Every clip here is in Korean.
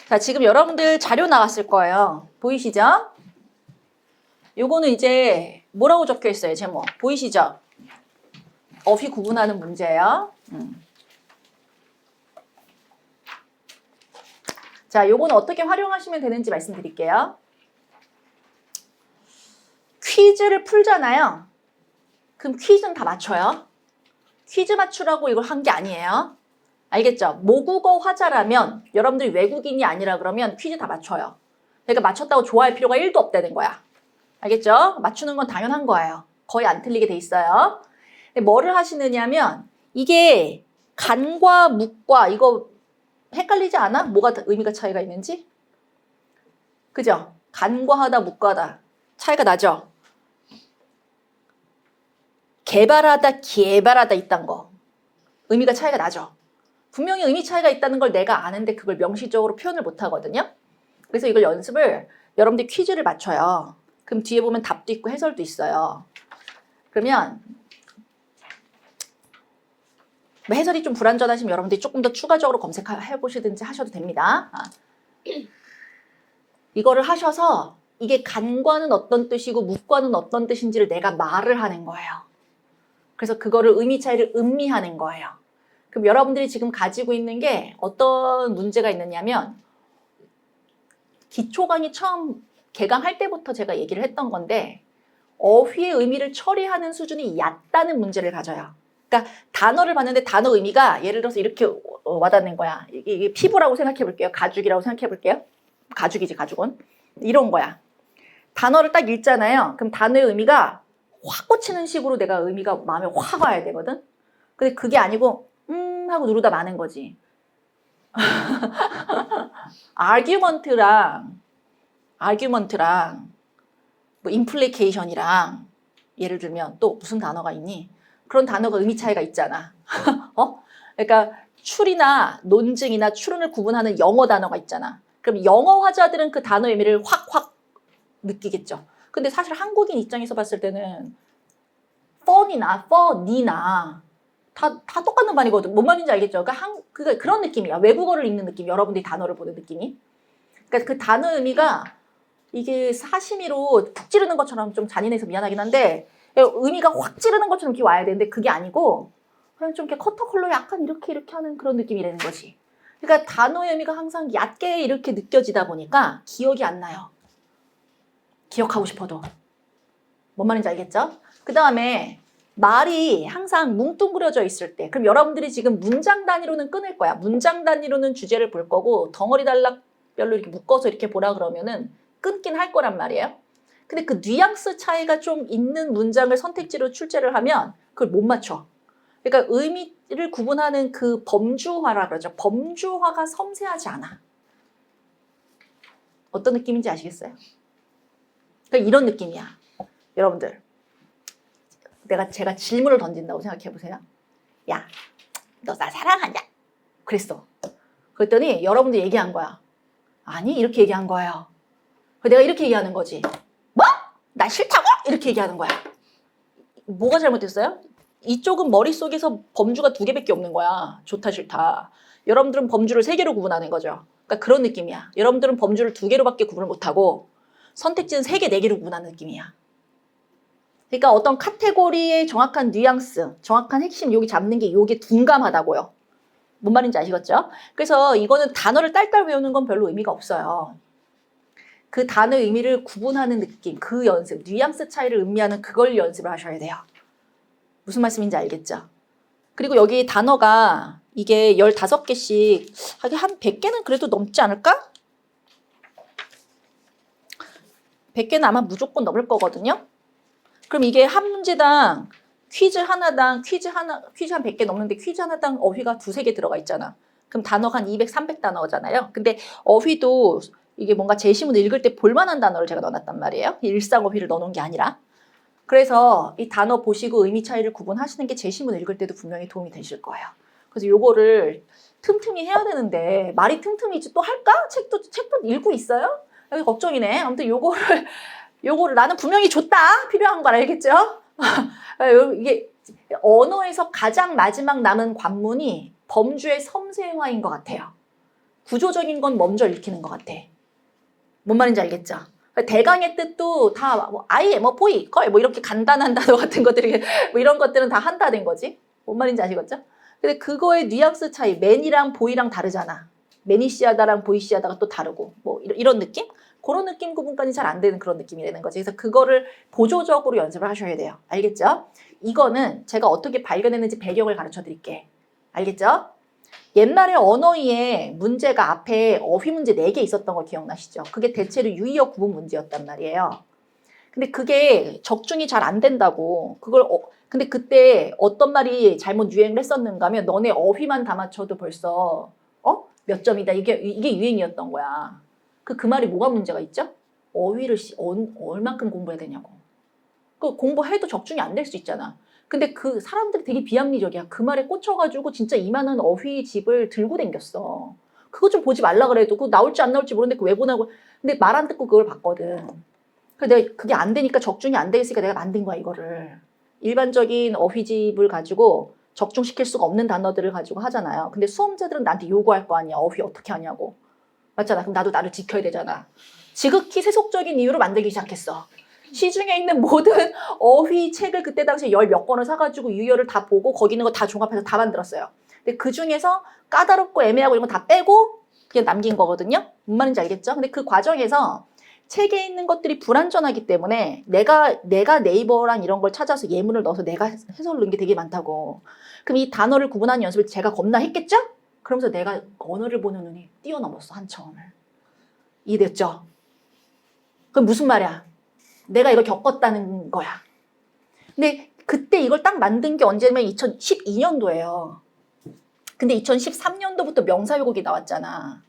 자, 지금 여러분들 자료 나왔을 거예요. 보이시죠? 요거는 이제 뭐라고 적혀 있어요, 제목. 보이시죠? 어휘 구분하는 문제예요. 자, 요거는 어떻게 활용하시면 되는지 말씀드릴게요. 퀴즈를 풀잖아요. 그럼 퀴즈는 다 맞춰요. 퀴즈 맞추라고 이걸 한 게 아니에요. 알겠죠? 모국어 화자라면 여러분들이 외국인이 아니라 그러면 퀴즈 다 맞춰요. 그러니까 맞췄다고 좋아할 필요가 1도 없다는 거야. 알겠죠? 맞추는 건 당연한 거예요. 거의 안 틀리게 돼 있어요. 근데 뭐를 하시느냐면 이게 간과 묵과 이거 헷갈리지 않아? 뭐가 의미가 차이가 있는지? 그죠? 간과하다 묵과다 차이가 나죠? 개발하다 개발하다 있단 거 의미가 차이가 나죠? 분명히 의미 차이가 있다는 걸 내가 아는데 그걸 명시적으로 표현을 못 하거든요. 그래서 이걸 연습을 여러분들이 퀴즈를 맞춰요. 그럼 뒤에 보면 답도 있고 해설도 있어요. 그러면 뭐 해설이 좀 불완전하시면 여러분들이 조금 더 추가적으로 검색해 보시든지 하셔도 됩니다. 이거를 하셔서 이게 간과는 어떤 뜻이고 묵과는 어떤 뜻인지를 내가 말을 하는 거예요. 그래서 그거를 의미 차이를 음미하는 거예요. 그럼 여러분들이 지금 가지고 있는 게 어떤 문제가 있느냐면 기초 강의 처음 개강할 때부터 제가 얘기를 했던 건데 어휘의 의미를 처리하는 수준이 얕다는 문제를 가져요. 그러니까 단어를 봤는데 단어 의미가 예를 들어서 이렇게 와닿는 거야. 이게 피부라고 생각해 볼게요. 가죽이라고 생각해 볼게요. 가죽이지 가죽은. 이런 거야. 단어를 딱 읽잖아요. 그럼 단어의 의미가 확 꽂히는 식으로 내가 의미가 마음에 확 와야 되거든. 근데 그게 아니고 하고 누르다 마는 거지. argument랑 뭐 implication이랑 예를 들면 또 무슨 단어가 있니? 그런 단어가 의미 차이가 있잖아. 그러니까 추리나 논증이나 추론을 구분하는 영어 단어가 있잖아. 그럼 영어 화자들은 그 단어 의미를 확 느끼겠죠. 근데 사실 한국인 입장에서 봤을 때는 fun이나 fun이나 다 똑같은 말이거든. 뭔 말인지 알겠죠? 그러니까 그런 느낌이야. 외국어를 읽는 느낌. 여러분들이 단어를 보는 느낌이. 그러니까 그 단어 의미가 이게 사시미로 푹 찌르는 것처럼 좀 잔인해서 미안하긴 한데 의미가 확 찌르는 것처럼 이렇게 와야 되는데 그게 아니고 그냥 좀 이렇게 커터컬러 약간 이렇게 하는 그런 느낌이라는 거지. 그러니까 단어의 의미가 항상 얕게 이렇게 느껴지다 보니까 기억이 안 나요. 기억하고 싶어도. 뭔 말인지 알겠죠? 그 다음에 말이 항상 뭉뚱그려져 있을 때 그럼 여러분들이 지금 문장 단위로는 끊을 거야. 문장 단위로는 주제를 볼 거고 덩어리 단락별로 이렇게 묶어서 이렇게 보라 그러면은 끊긴 할 거란 말이에요. 근데 그 뉘앙스 차이가 좀 있는 문장을 선택지로 출제를 하면 그걸 못 맞춰. 그러니까 의미를 구분하는 그 범주화라 그러죠. 범주화가 섬세하지 않아. 어떤 느낌인지 아시겠어요? 그러니까 이런 느낌이야. 여러분들. 제가 질문을 던진다고 생각해 보세요. 야, 너 나 사랑하냐? 그랬어. 그랬더니 여러분들 얘기한 거야. 아니, 이렇게 얘기한 거예요. 내가 이렇게 얘기하는 거지. 뭐? 나 싫다고? 이렇게 얘기하는 거야. 뭐가 잘못됐어요? 이쪽은 머릿속에서 범주가 2개밖에 없는 거야. 좋다 싫다. 여러분들은 범주를 3개로 구분하는 거죠. 그러니까 그런 느낌이야. 여러분들은 범주를 2개로밖에 구분을 못하고 선택지는 3개, 4개로 구분하는 느낌이야. 그러니까 어떤 카테고리의 정확한 뉘앙스, 정확한 핵심 여기 잡는 게 요게 둔감하다고요. 뭔 말인지 아시겠죠? 그래서 이거는 단어를 딸딸 외우는 건 별로 의미가 없어요. 그 단어의 의미를 구분하는 느낌, 그 연습, 뉘앙스 차이를 음미하는 그걸 연습을 하셔야 돼요. 무슨 말씀인지 알겠죠? 그리고 여기 단어가 이게 15개씩, 하긴 한 100개는 그래도 넘지 않을까? 100개는 아마 무조건 넘을 거거든요? 그럼 이게 한 문제당 퀴즈 한 100개 넘는데 퀴즈 하나당 어휘가 2-3개 들어가 있잖아. 그럼 단어가 한 200, 300단어잖아요. 근데 어휘도 이게 뭔가 제시문 읽을 때 볼만한 단어를 제가 넣어놨단 말이에요. 일상 어휘를 넣어놓은 게 아니라. 그래서 이 단어 보시고 의미 차이를 구분하시는 게 제시문 읽을 때도 분명히 도움이 되실 거예요. 그래서 요거를 틈틈이 해야 되는데 말이 틈틈이지 또 할까? 책도 읽고 있어요? 여기 걱정이네. 아무튼 요거를 나는 분명히 줬다. 필요한 걸 알겠죠? 이게 언어에서 가장 마지막 남은 관문이 범주의 섬세화인 것 같아요. 구조적인 건 먼저 읽히는 것 같아. 뭔 말인지 알겠죠? 대강의 뜻도 다 뭐 아예 뭐 보이, 걸 뭐 이렇게 간단한 단어 같은 것들이 뭐 이런 것들은 다 한다는 거지. 뭔 말인지 아시겠죠? 근데 그거의 뉘앙스 차이, 맨이랑 보이랑 다르잖아. 매니시하다랑 보이시하다가 또 다르고 뭐 이런 느낌? 그런 느낌 구분까지 잘 안 되는 그런 느낌이 되는 거지. 그래서 그거를 보조적으로 연습을 하셔야 돼요. 알겠죠? 이거는 제가 어떻게 발견했는지 배경을 가르쳐 드릴게. 알겠죠? 옛날에 언어위에 문제가 앞에 어휘 문제 4개 있었던 거 기억나시죠? 그게 대체로 유의어 구분 문제였단 말이에요. 근데 그게 적중이 잘 안 된다고. 근데 그때 어떤 말이 잘못 유행을 했었는가 하면 너네 어휘만 다 맞춰도 벌써 몇 점이다. 이게 유행이었던 거야. 그 말이 뭐가 문제가 있죠? 어휘를 얼만큼 공부해야 되냐고. 그 공부해도 적중이 안 될 수 있잖아. 근데 그 사람들이 되게 비합리적이야. 그 말에 꽂혀가지고 진짜 이만한 어휘집을 들고 댕겼어. 그거 좀 보지 말라 그래도 그거 나올지 안 나올지 모르는데 그 왜 보냐고. 근데 말 안 듣고 그걸 봤거든. 그래서 내가 그게 안 되니까 적중이 안 돼 있으니까 내가 만든 거야 이거를. 일반적인 어휘집을 가지고 적중시킬 수가 없는 단어들을 가지고 하잖아요. 근데 수험자들은 나한테 요구할 거 아니야. 어휘 어떻게 하냐고. 맞잖아. 그럼 나도 나를 지켜야 되잖아. 지극히 세속적인 이유로 만들기 시작했어. 시중에 있는 모든 어휘 책을 그때 당시에 10몇 권을 사가지고 유효를 다 보고 거기 있는 거 다 종합해서 다 만들었어요. 근데 그 중에서 까다롭고 애매하고 이런 거 다 빼고 그냥 남긴 거거든요. 뭔 말인지 알겠죠? 근데 그 과정에서 책에 있는 것들이 불완전하기 때문에 내가 네이버랑 이런 걸 찾아서 예문을 넣어서 내가 해석을 넣은 게 되게 많다고. 그럼 이 단어를 구분하는 연습을 제가 겁나 했겠죠? 그러면서 내가 언어를 보는 눈이 뛰어넘었어, 한 차원을. 이해됐죠? 그럼 무슨 말이야? 내가 이걸 겪었다는 거야. 근데 그때 이걸 딱 만든 게 언제냐면 2012년도예요. 근데 2013년도부터 명사왜곡이 나왔잖아.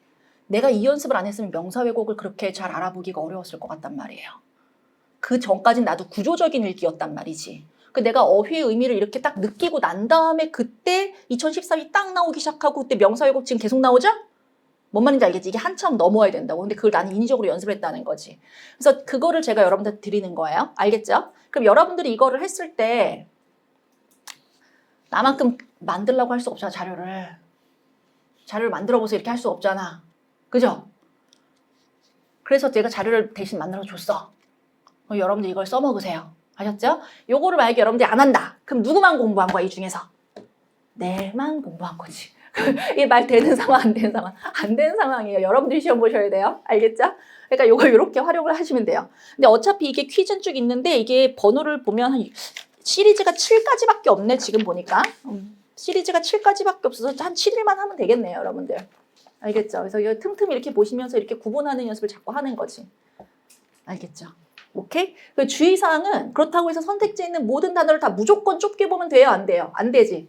내가 이 연습을 안 했으면 명사왜곡을 그렇게 잘 알아보기가 어려웠을 것 같단 말이에요. 그 전까진 나도 구조적인 읽기였단 말이지. 내가 어휘의 의미를 이렇게 딱 느끼고 난 다음에 그때 2013이 딱 나오기 시작하고 그때 명사왜곡 지금 계속 나오죠? 뭔 말인지 알겠지? 이게 한참 넘어야 된다고. 근데 그걸 나는 인위적으로 연습을 했다는 거지. 그래서 그거를 제가 여러분한테 드리는 거예요. 알겠죠? 그럼 여러분들이 이거를 했을 때 나만큼 만들라고 할 수 없잖아, 자료를 만들어보세요 이렇게 할 수 없잖아. 그죠? 그래서 제가 자료를 대신 만들어 줬어. 여러분들 이걸 써먹으세요. 아셨죠? 요거를 만약에 여러분들이 안 한다. 그럼 누구만 공부한 거야, 이 중에서? 내만 공부한 거지. 이게 말 되는 상황, 안 되는 상황? 안 되는 상황이에요. 여러분들이 시험 보셔야 돼요. 알겠죠? 그러니까 요걸 이렇게 활용을 하시면 돼요. 근데 어차피 이게 퀴즈는 쭉 있는데 이게 번호를 보면 한 시리즈가 7까지밖에 없네, 지금 보니까. 시리즈가 7까지밖에 없어서 한 7일만 하면 되겠네요, 여러분들. 알겠죠? 그래서 이 틈틈이 이렇게 보시면서 이렇게 구분하는 연습을 자꾸 하는 거지. 알겠죠? 오케이? 그 주의사항은 그렇다고 해서 선택지에 있는 모든 단어를 다 무조건 좁게 보면 돼요? 안 돼요? 안 되지.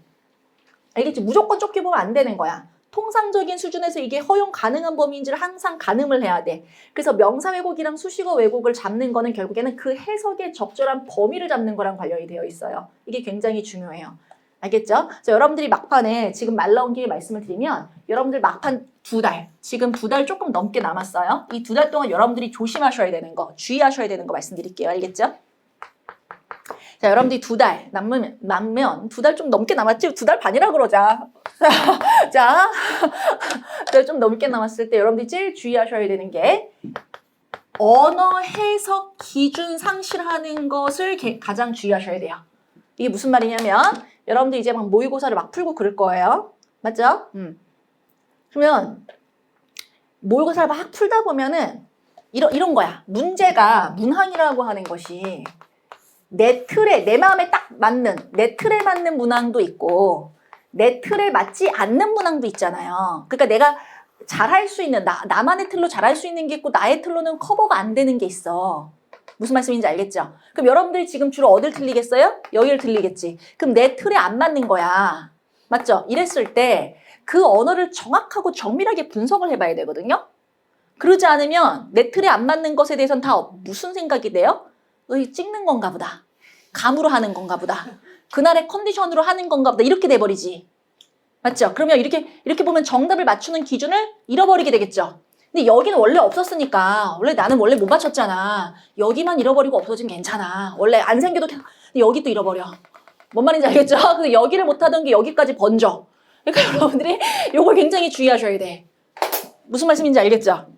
알겠지? 무조건 좁게 보면 안 되는 거야. 통상적인 수준에서 이게 허용 가능한 범위인지를 항상 가늠을 해야 돼. 그래서 명사 왜곡이랑 수식어 왜곡을 잡는 거는 결국에는 그 해석의 적절한 범위를 잡는 거랑 관련이 되어 있어요. 이게 굉장히 중요해요. 알겠죠? 그래서 여러분들이 막판에 지금 말 나온 김에 말씀을 드리면 여러분들 막판 2달, 지금 2달 조금 넘게 남았어요. 이 2달 동안 여러분들이 조심하셔야 되는 거, 주의하셔야 되는 거 말씀드릴게요. 알겠죠? 자, 여러분들이 2달 남으면 2달 좀 넘게 남았지? 2달 반이라 그러자. 자, 2달 좀 넘게 남았을 때 여러분들이 제일 주의하셔야 되는 게 언어 해석 기준 상실하는 것을 가장 주의하셔야 돼요. 이게 무슨 말이냐면 여러분들 이제 막 모의고사를 막 풀고 그럴 거예요. 맞죠? 그러면 모의고사를 막 풀다 보면은 이런 거야. 문제가 문항이라고 하는 것이 내 틀에, 내 마음에 딱 맞는, 내 틀에 맞는 문항도 있고 내 틀에 맞지 않는 문항도 있잖아요. 그러니까 내가 잘할 수 있는, 나만의 틀로 잘할 수 있는 게 있고 나의 틀로는 커버가 안 되는 게 있어. 무슨 말씀인지 알겠죠? 그럼 여러분들이 지금 주로 어딜 틀리겠어요? 여기를 틀리겠지. 그럼 내 틀에 안 맞는 거야. 맞죠? 이랬을 때 그 언어를 정확하고 정밀하게 분석을 해봐야 되거든요. 그러지 않으면 내 틀에 안 맞는 것에 대해서는 다 무슨 생각이 돼요? 찍는 건가 보다. 감으로 하는 건가 보다. 그날의 컨디션으로 하는 건가 보다. 이렇게 돼버리지. 맞죠? 그러면 이렇게 보면 정답을 맞추는 기준을 잃어버리게 되겠죠. 근데 여기는 원래 없었으니까 나는 원래 못 맞췄잖아. 여기만 잃어버리고 없어지면 괜찮아. 원래 안 생겨도 여기도 잃어버려. 뭔 말인지 알겠죠? 근데 여기를 못하던 게 여기까지 번져. 그러니까 여러분들이 요걸 굉장히 주의하셔야 돼. 무슨 말씀인지 알겠죠?